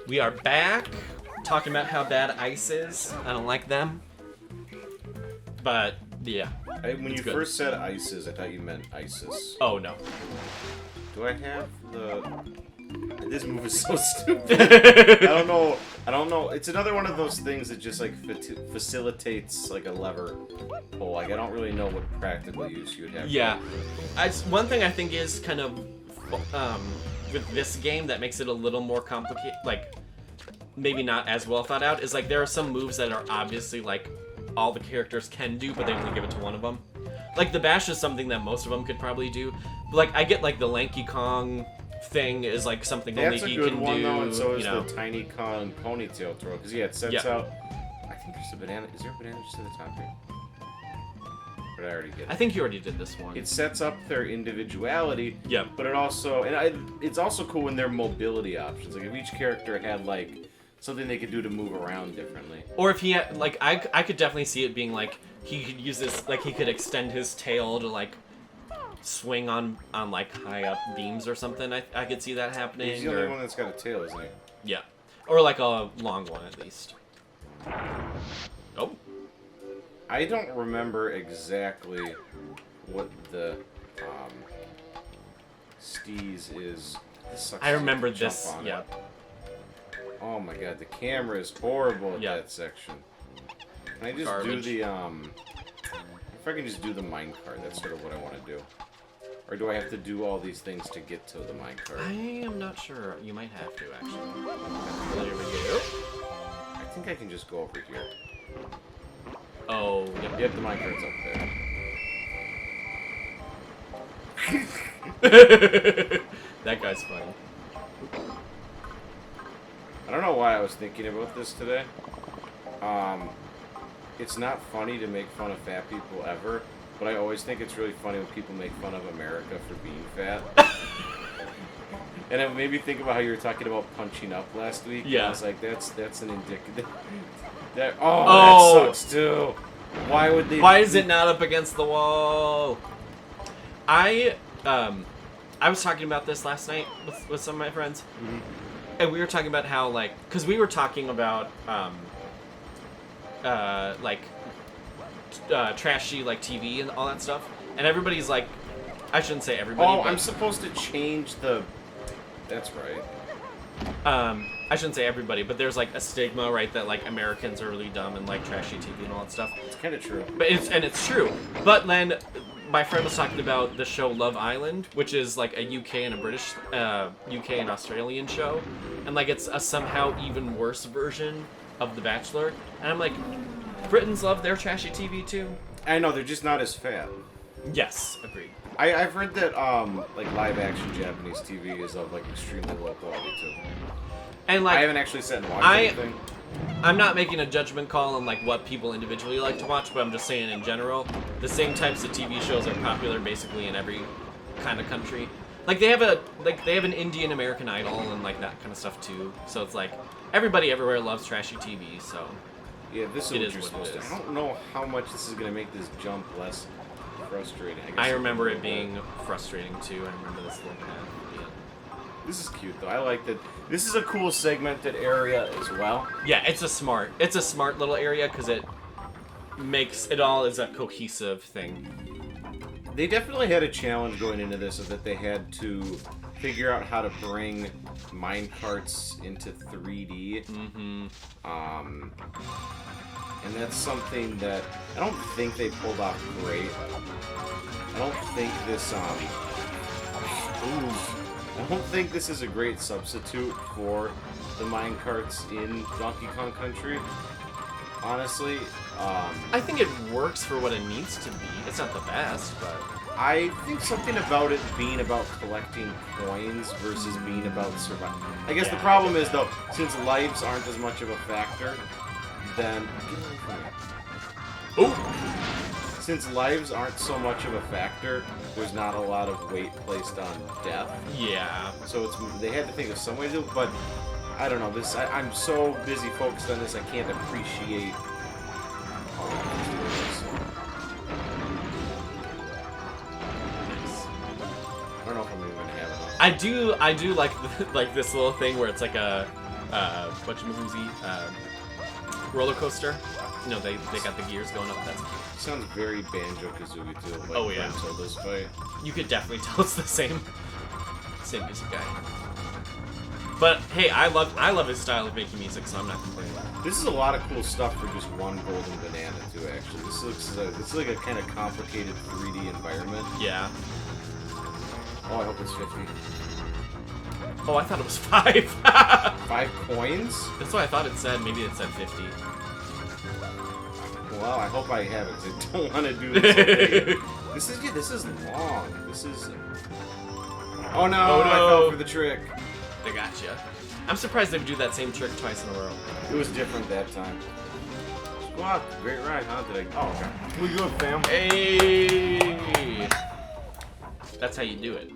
We are back talking about how bad ice is. I don't like them. But, yeah. When you first said ISIS, I thought you meant ISIS. Oh, no. Do I have the... This move is so stupid. I don't know. It's another one of those things that just, like, facilitates, like, a lever pull. Like, I don't really know what practical use you would have. Yeah. One thing I think is kind of... with this game that makes it a little more complicated, like, maybe not as well thought out, is, like, there are some moves that are obviously, like, all the characters can do, but they only give it to one of them. Like, the bash is something that most of them could probably do. But, like, I get, like, the Lanky Kong thing is, like, something only he can do. That's a good one, though, and so is the Tiny Kong ponytail throw. Because, yeah, it sets out... I think there's a banana... Is there a banana just at the top here? Or did I already get it? I think you already did this one. It sets up their individuality. Yeah. But it also... it's also cool when they're mobility options. Like, if each character had, like, something they could do to move around differently. Or if he had... Like, I could definitely see it being, like, he could use this... Like, he could extend his tail to, like... swing on like high up beams or something. I could see that happening. He's the only one that's got a tail, isn't he? Yeah, or like a long one at least. Oh, I don't remember exactly what the Steez is. I remember this. Yeah. Oh my god, the camera is horrible at that section. Can I just do the If I can just do the minecart, that's sort of what I want to do. Or do I have to do all these things to get to the minecart? I am not sure. You might have to, actually. There we go. I think I can just go over here. Oh, yep, the minecart's up there. That guy's funny. I don't know why I was thinking about this today. It's not funny to make fun of fat people ever, but I always think it's really funny when people make fun of America for being fat. And it made me think about how you were talking about punching up last week. Yeah. And I was like, that's an indicative. That sucks too. Why would they? Why is it not up against the wall? I was talking about this last night with some of my friends, and we were talking about how, like, because we were talking about trashy, like, TV and all that stuff, and everybody's like, I shouldn't say everybody. Oh, but, I'm supposed to change the. That's right. I shouldn't say everybody, but there's, like, a stigma, right, that, like, Americans are really dumb and like trashy TV and all that stuff. It's kind of true. But it's true. But then my friend was talking about the show Love Island, which is like a UK and a British, UK and Australian show, and like it's a somehow even worse version of The Bachelor. And I'm like, Britons love their trashy TV too. I know, they're just not as fat. Yes, agreed. I've heard that like live action Japanese TV is of like extremely low quality too. And like I haven't actually sat and watched anything. I'm not making a judgment call on like what people individually like to watch, but I'm just saying in general, the same types of TV shows are popular basically in every kind of country. Like they have an Indian American Idol and like that kind of stuff too. So it's like everybody everywhere loves trashy TV. So yeah, this is what you're supposed to. I don't know how much this is gonna make this jump less frustrating. I remember it being frustrating too. I remember this little path. This is cute though. I like that. This is a cool segmented area as well. Yeah, it's a smart little area because it makes it all is a cohesive thing. They definitely had a challenge going into this, of that they had to figure out how to bring minecarts into 3D. Mm-hmm. And that's something that I don't think they pulled off great. I don't think this I don't think this is a great substitute for the minecarts in Donkey Kong Country. Honestly, I think it works for what it needs to be. It's not the best, but I think something about it being about collecting coins versus being about surviving. I guess the problem is though, since lives aren't as much of a factor, then since lives aren't so much of a factor, there's not a lot of weight placed on death. Yeah. So they had to think of some way to do it, but I don't know. I'm so busy focused on this, I can't appreciate. I don't know if I'm even gonna have enough. I do like like this little thing where it's like a Butch Mahoozy roller coaster. You know, they got the gears going up. That's cute. Sounds very Banjo-Kazooie too. Like Oh, yeah. Tilda's fight. You could definitely tell it's the same music guy. But hey, I love his style of making music, so I'm not complaining. This is a lot of cool stuff for just one golden banana too. Actually, this is like a kind of complicated 3D environment. Yeah. Oh, I hope it's 50. Oh, I thought it was 5. 5 coins? That's what I thought it said. Maybe it said 50. Well, I hope I have it, because I don't want to do this all day. This is long. This is... Oh no, Oh, no. I fell for the trick. They gotcha. I'm surprised they would do that same trick twice in a row. It was different that time. Go out. Great ride, huh? Did I... Oh, okay. We good, fam. Hey! That's how you do it.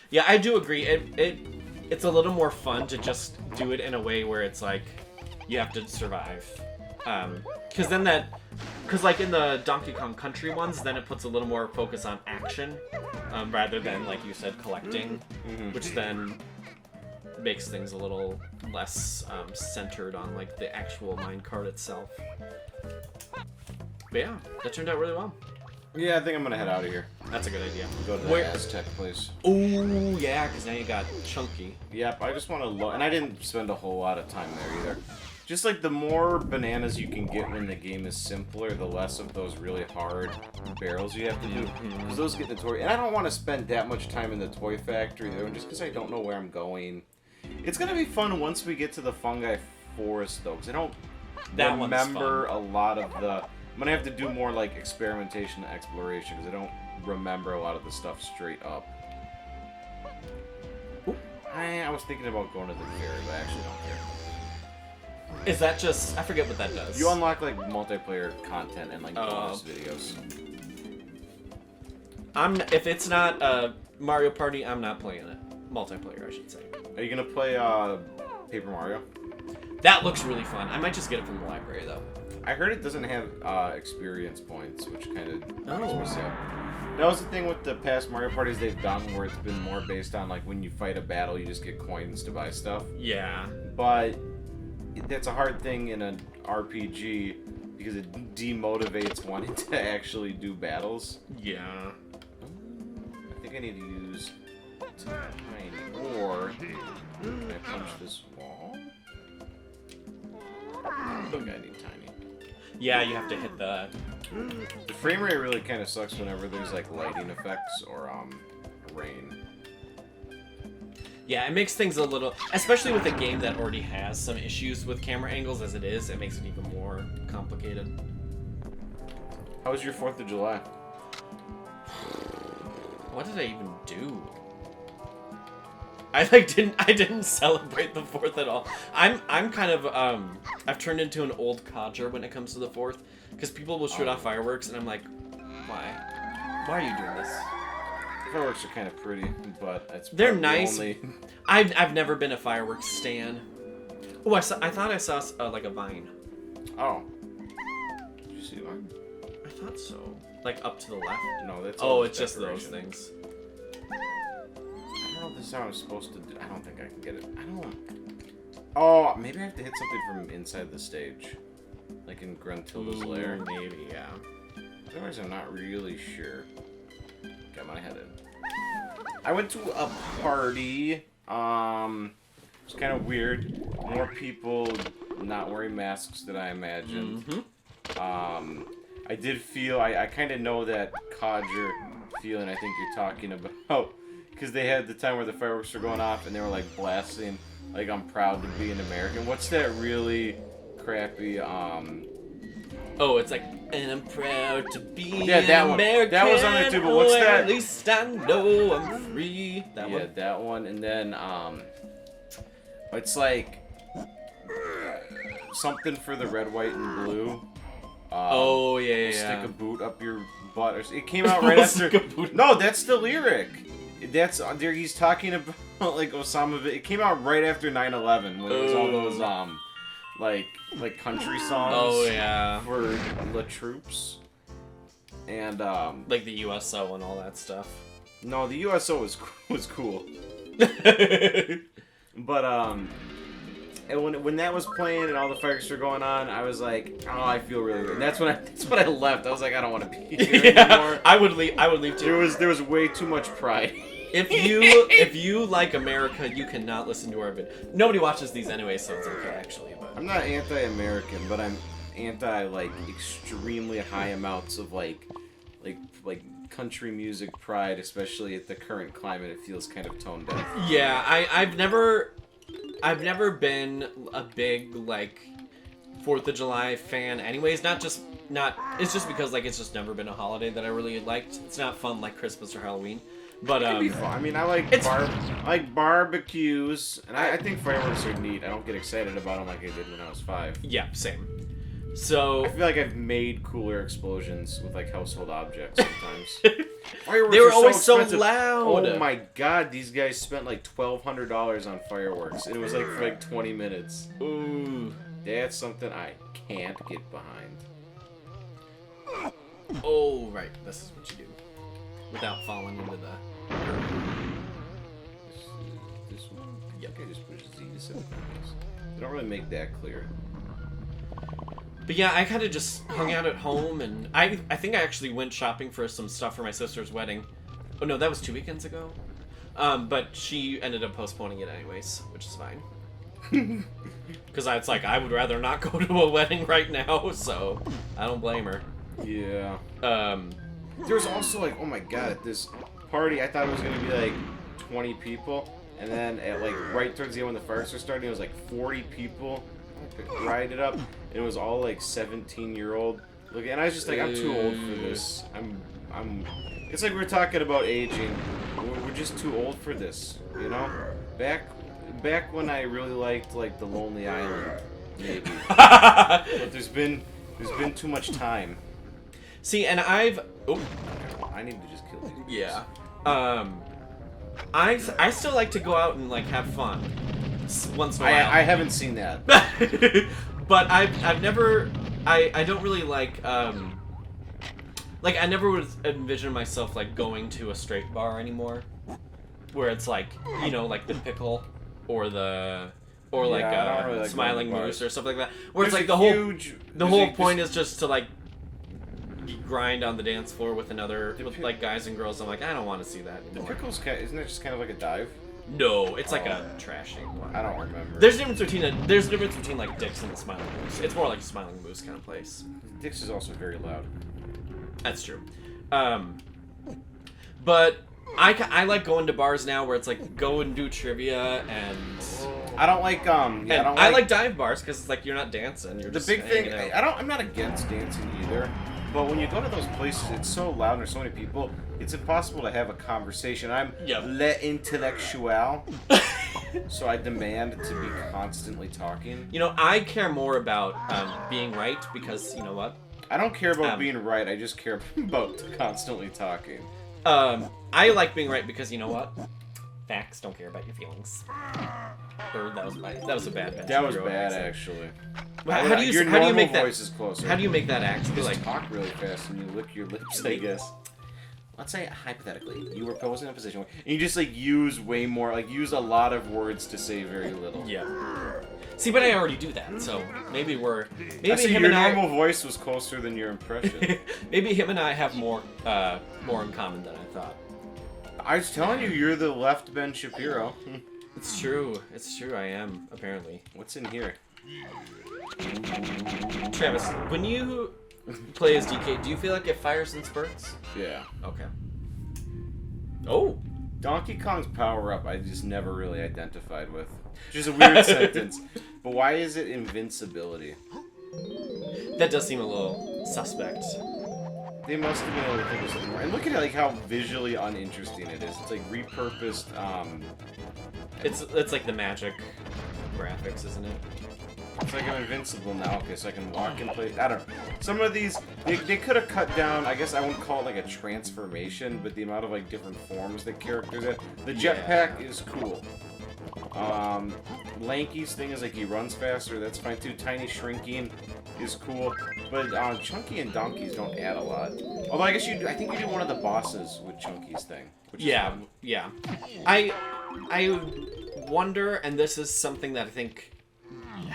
Yeah, I do agree. It's a little more fun to just do it in a way where it's like you have to survive. Because then like in the Donkey Kong Country ones, then it puts a little more focus on action rather than, like you said, collecting, which then makes things a little less centered on like the actual minecart itself. But yeah, that turned out really well. Yeah, I think I'm gonna head out of here. That's a good idea. Go to the Aztec place. Ooh, yeah, because now you got Chunky. Yep, I just want to look, and I didn't spend a whole lot of time there either. Just like the more bananas you can get when the game is simpler, the less of those really hard barrels you have to do. Because those get notorious. And I don't want to spend that much time in the toy factory though, just because I don't know where I'm going. It's gonna be fun once we get to the fungi forest though, because I don't remember a lot of the. I'm gonna have to do more like experimentation and exploration because I don't remember a lot of the stuff straight up. I was thinking about going to the ferry, but I actually don't care. Is that just... I forget what that does. You unlock, like, multiplayer content and, like, bonus videos. If it's not Mario Party, I'm not playing it. Multiplayer, I should say. Are you gonna play, Paper Mario? That looks really fun. I might just get it from the library, though. I heard it doesn't have, experience points, which kind of makes me sad. That was the thing with the past Mario Parties they've done, where it's been more based on, like, when you fight a battle, you just get coins to buy stuff. Yeah. But... that's a hard thing in an RPG because it demotivates wanting to actually do battles. Yeah. I think I need to use tiny, or can I punch this wall? I think I need tiny. Yeah, you have to hit the... The frame rate really kind of sucks whenever there's like lighting effects or rain. Yeah, it makes things a little... especially with a game that already has some issues with camera angles as it is, it makes it even more complicated. How was your 4th of July? What did I even do? I didn't celebrate the 4th at all. I'm kind of I've turned into an old codger when it comes to the 4th, because people will shoot off fireworks and I'm like, why? Why are you doing this? Fireworks are kind of pretty, but it's they're nice. Only... I've never been a fireworks stan. Oh, I thought I saw like a vine. Oh. Did you see one? I thought so. Like up to the left. No, that's. Oh, it's just those things. I don't know if this is how I'm supposed to do. I don't think I can get it. I don't. Oh, maybe I have to hit something from inside the stage, like in Gruntilda's lair. Maybe, yeah. Otherwise, I'm not really sure. Okay, I'm gonna head in. I went to a party. It was kind of weird. More people not wearing masks than I imagined. Mm-hmm. I did feel, I kind of know that codger feeling I think you're talking about. Because they had the time where the fireworks were going off and they were like blasting, like, I'm proud to be an American. What's that really crappy, Oh, it's like, and I'm proud to be that an one. American. That was on there too, but what's or that? At least I know I'm free. That one? Yeah, that one. And then, it's like, something for the red, white, and blue. Oh, yeah. Stick a boot up your butt. It came out right after. No, that's the lyric. That's there. He's talking about like Osama. It came out right after 9/11 when it was all those like country songs. Oh yeah. For the troops. And like the USO and all that stuff. No, the USO was cool. But And when that was playing and all the fireworks were going on, I was like, oh, I feel really weird. And that's when I left. I was like, I don't want to be here anymore. I would leave too. There was way too much pride. If you like America, you cannot listen to our vid. Nobody watches these anyway, so it's okay actually. But I'm not anti-American, but I'm anti like extremely high amounts of like country music pride, especially at the current climate. It feels kind of tone deaf. Yeah, I've never been a big like 4th of July fan. Anyways, it's just because like it's just never been a holiday that I really liked. It's not fun like Christmas or Halloween. But It can be fun. I mean, I like barbecues, and I think fireworks are neat. I don't get excited about them like I did when I was 5. Yeah, same. So I feel like I've made cooler explosions with like household objects sometimes. Fireworks they were are always so expensive. loud. Oh my god, these guys spent like $1,200 on fireworks. And it was like for like 20 minutes. Ooh, that's something I can't get behind. Oh right, this is what you do without falling into the. This one? Yep. I just pushed Z to 7 points. They don't really make that clear. But yeah, I kind of just hung out at home, and I think I actually went shopping for some stuff for my sister's wedding. Oh no, that was 2 weekends ago. But she ended up postponing it anyways, which is fine. Because it's like, I would rather not go to a wedding right now, so I don't blame her. Yeah. There was also like, oh my god, at this party, I thought it was going to be like 20 people. And then at like right towards the end when the fireworks were starting, it was like 40 people. Ride it up, and it was all like 17-year-old look, and I was just like, I'm too old for this. I'm. It's like we're talking about aging. We're just too old for this, you know. Back when I really liked like The Lonely Island, maybe. But there's been too much time. See, and I need to just kill these guys. Yeah. I still like to go out and like have fun. Once in a while. I haven't seen that. But I've never I don't really like I never would envision myself like going to a straight bar anymore, where it's like, you know, like the Pickle or like Smiling Moose or stuff like that, where it's like the whole point is just to like grind on the dance floor with like guys and girls. I'm like, I don't want to see that anymore. The Pickle's isn't it just kind of like a dive? No, it's like a trashing one. I don't remember. There's a difference between like Dick's and the Smiling Moose. It's more like a Smiling Moose kind of place. Dick's is also very loud. That's true. But I like going to bars now where it's like go and do trivia and. I don't like I like dive bars because it's like you're not dancing. You're just the big thing. out. I'm not against dancing either. But when you go to those places, it's so loud and there's so many people, it's impossible to have a conversation. I'm le intellectual, so I demand to be constantly talking. You know, I care more about being right because, you know what? I don't care about being right, I just care about constantly talking. I like being right because, you know what? Facts don't care about your feelings. Or that was a bad. That was bad, actually. How do you make that? Voice is closer. How do you make that actually just like talk really fast and you lick your lips? I guess. Let's say hypothetically, you were posed in a position where and you just like use way more, like use a lot of words to say very little. Yeah. See, but I already do that, so maybe your normal voice was closer than your impression. Maybe him and I have more in common than I thought. I was telling you, you're the left Ben Shapiro. It's true. It's true. I am apparently. What's in here? Travis, when you play as DK, do you feel like it fires in spurts? Yeah. Okay. Oh. Donkey Kong's power-up I just never really identified with. Which is a weird sentence. But why is it invincibility? That does seem a little suspect. They must have been able to think of something more. And look at like how visually uninteresting it is. It's like repurposed, It's like the magic graphics, isn't it? It's like I'm invincible now, okay, so I can walk and play. I don't know. Some of these, they could have cut down, I guess I wouldn't call it like a transformation, but the amount of like different forms that characters have. The jetpack is cool. Lanky's thing is like he runs faster, that's fine too. Tiny shrinking is cool. But Chunky and Donkey's don't add a lot. Although I guess I think you do one of the bosses with Chunky's thing. Which is fun. Yeah. I wonder, and this is something that I think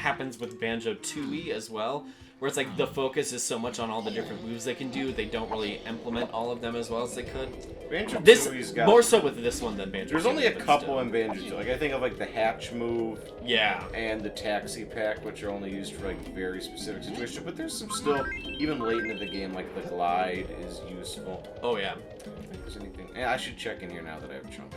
happens with Banjo-Tooie as well, where it's like the focus is so much on all the different moves they can do, they don't really implement all of them as well as they could. Banjo-Tooie's got... More so with this one than Banjo-Tooie. There's only a couple in Banjo-Tooie. Like, I think of, like, the hatch move. Yeah. And the taxi pack, which are only used for, like, very specific situations. But there's some still, even late into the game, like, the glide is useful. Oh, yeah. I don't think there's anything... Yeah, I should check in here now that I have Chunky.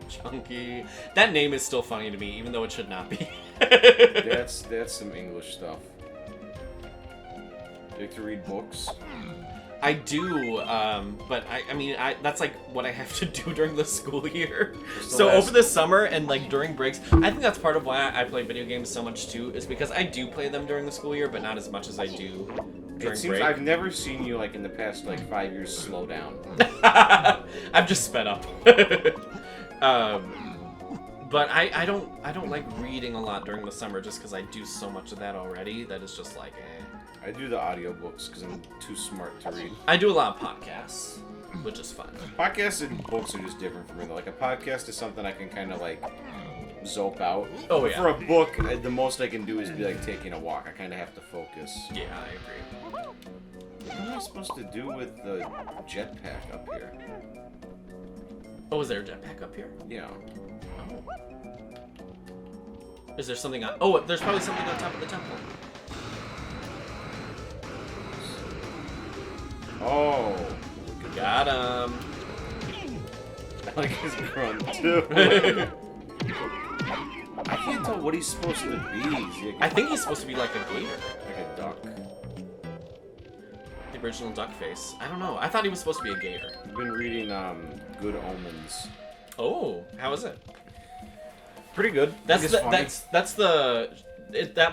Chunky. That name is still funny to me, even though it should not be. That's some English stuff. Do you like to read books? I do, but I mean, that's like what I have to do during the school year. So over the summer and like during breaks, I think that's part of why I play video games so much too, is because I do play them during the school year, but not as much as I do during break. I've never seen you like in the past like 5 years slow down. I've just sped up. But I don't like reading a lot during the summer just because I do so much of that already that it's just like, eh. I do the audiobooks because I'm too smart to read. I do a lot of podcasts, which is fun. Podcasts and books are just different for me. Like a podcast is something I can kind of like zope out. Oh, but yeah. For a book, the most I can do is be like taking a walk. I kind of have to focus. Yeah, I agree. What am I supposed to do with the jetpack up here? Oh, is there a jetpack up here? Yeah. Oh. Is there something on... Oh, there's probably something on top of the temple. Oh. Got him. I like his grunt, too. I can't tell what he's supposed to be. I think he's supposed to be like a gator. Like a duck. The original duck face. I don't know. I thought he was supposed to be a gator. I've been reading Good Omens. Oh, how is it? Pretty good. That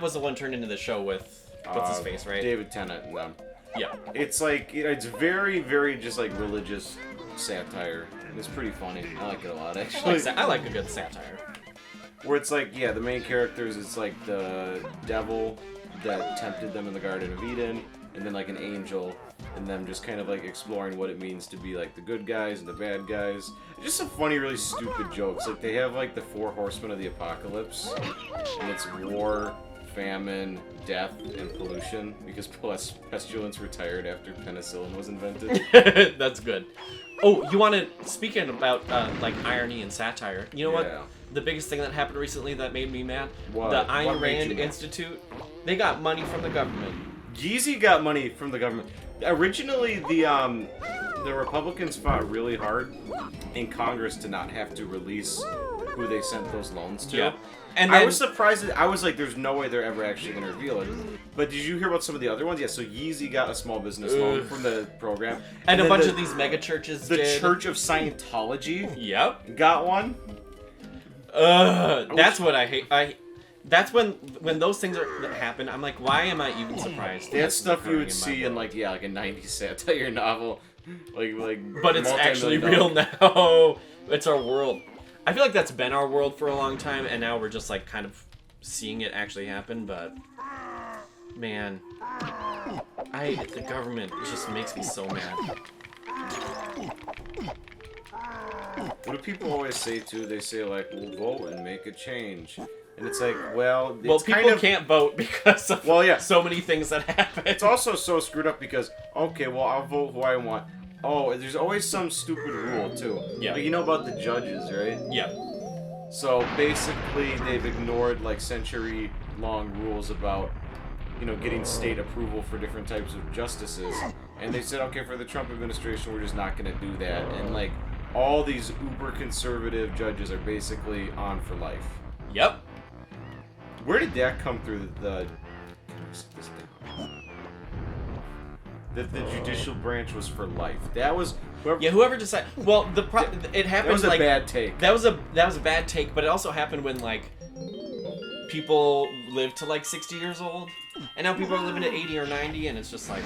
was the one turned into the show with what's his face, right? David Tennant and them. Yeah. It's like it's very, very just like religious satire. It's pretty funny. I like it a lot, actually. I like a good satire. Where it's like, yeah, the main characters, it's like the devil that tempted them in the Garden of Eden, and then like an angel, and them just kind of like exploring what it means to be like the good guys and the bad guys. Just some funny, really stupid jokes. Like they have like the 4 horsemen of the apocalypse, and it's war, famine, death, and pollution, because pestilence retired after penicillin was invented. That's good. Oh, you want to, speaking about like irony and satire, you know what? The biggest thing that happened recently that made me mad? What? The Ayn What made Rand you mad? Institute. They got money from the government. Yeezy got money from the government. Originally, the Republicans fought really hard in Congress to not have to release who they sent those loans to. Yeah. And then, I was surprised. I was like, "There's no way they're ever actually going to reveal it." But did you hear about some of the other ones? Yeah. So Yeezy got a small business loan from the program, and a then bunch of these mega churches. The did. Church of Scientology. Yep. Got one. That's what I hate. That's when those things that happen, I'm like, why am I even surprised? That's stuff you would see in like a 90s satire novel, like. But it's actually real now. It's our world. I feel like that's been our world for a long time, and now we're just like kind of seeing it actually happen. But man, the government just makes me so mad. What do people always say too? They say like, "We'll vote and make a change," and it's like, well, people can't vote because of so many things that happen. It's also so screwed up because okay, well, I'll vote who I want. Oh, there's always some stupid rule too. Yeah. Like, you know about the judges, right? Yeah. So basically, they've ignored like century-long rules about, getting state approval for different types of justices, and they said, okay, for the Trump administration, we're just not going to do that, and like all these uber conservative judges are basically on for life. Yep. Where did that come through the judicial branch was for life? That was whoever decided. Well, it happened. That was a bad take. That was a bad take, but it also happened when like people lived to like 60 years old, and now people are living to 80 or 90, and it's just like,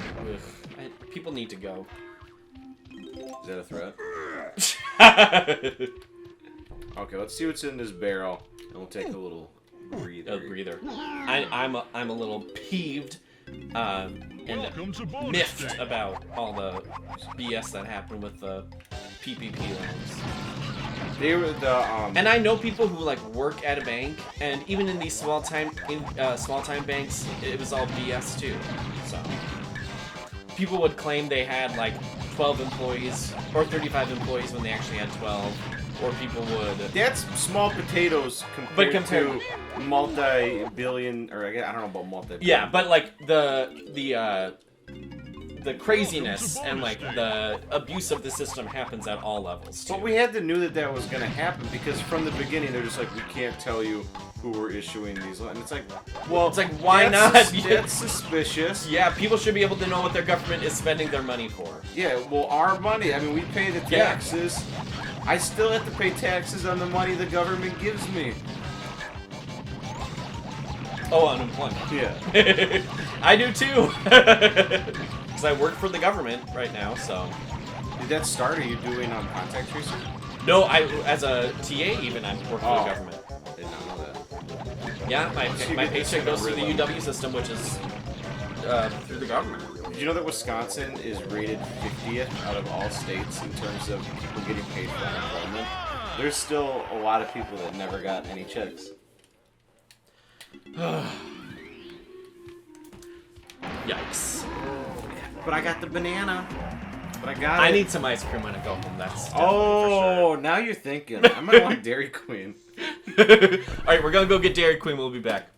people need to go. Is that a threat? Okay, let's see what's in this barrel, and we'll take a little breather. A breather. I'm a little peeved and miffed about all the BS that happened with the PPP loans. They were the And I know people who like work at a bank, and even in these small time banks, it was all BS too. So people would claim they had like 12 employees or 35 employees when they actually had 12, or people would. That's small potatoes compared to multi-billion, or I don't know about multi-billion. Yeah, but like the craziness and like the abuse of the system happens at all levels too. But we had to knew that was going to happen because from the beginning they're just like, we can't tell you who we're issuing these, and it's like, well, it's like, why not? That's suspicious. Yeah, people should be able to know what their government is spending their money for. Yeah, well, our money. I mean, we pay the taxes. Yeah. I still have to pay taxes on the money the government gives me. Oh, unemployment. Yeah. I do too. Because I work for the government right now, so. Did that start? Are you doing contact tracing? No, as a TA even, I work for the government. I did not know that. Yeah, my paycheck goes through the UW system, which is through the government. Did you know that Wisconsin is rated 50th out of all states in terms of people getting paid for unemployment? There's still a lot of people that never got any checks. Yikes. But I got the banana. But I got I it. need some ice cream when I go home. That's oh, now you're thinking. I might want Dairy Queen. Alright, we're gonna go get Dairy Queen. We'll be back.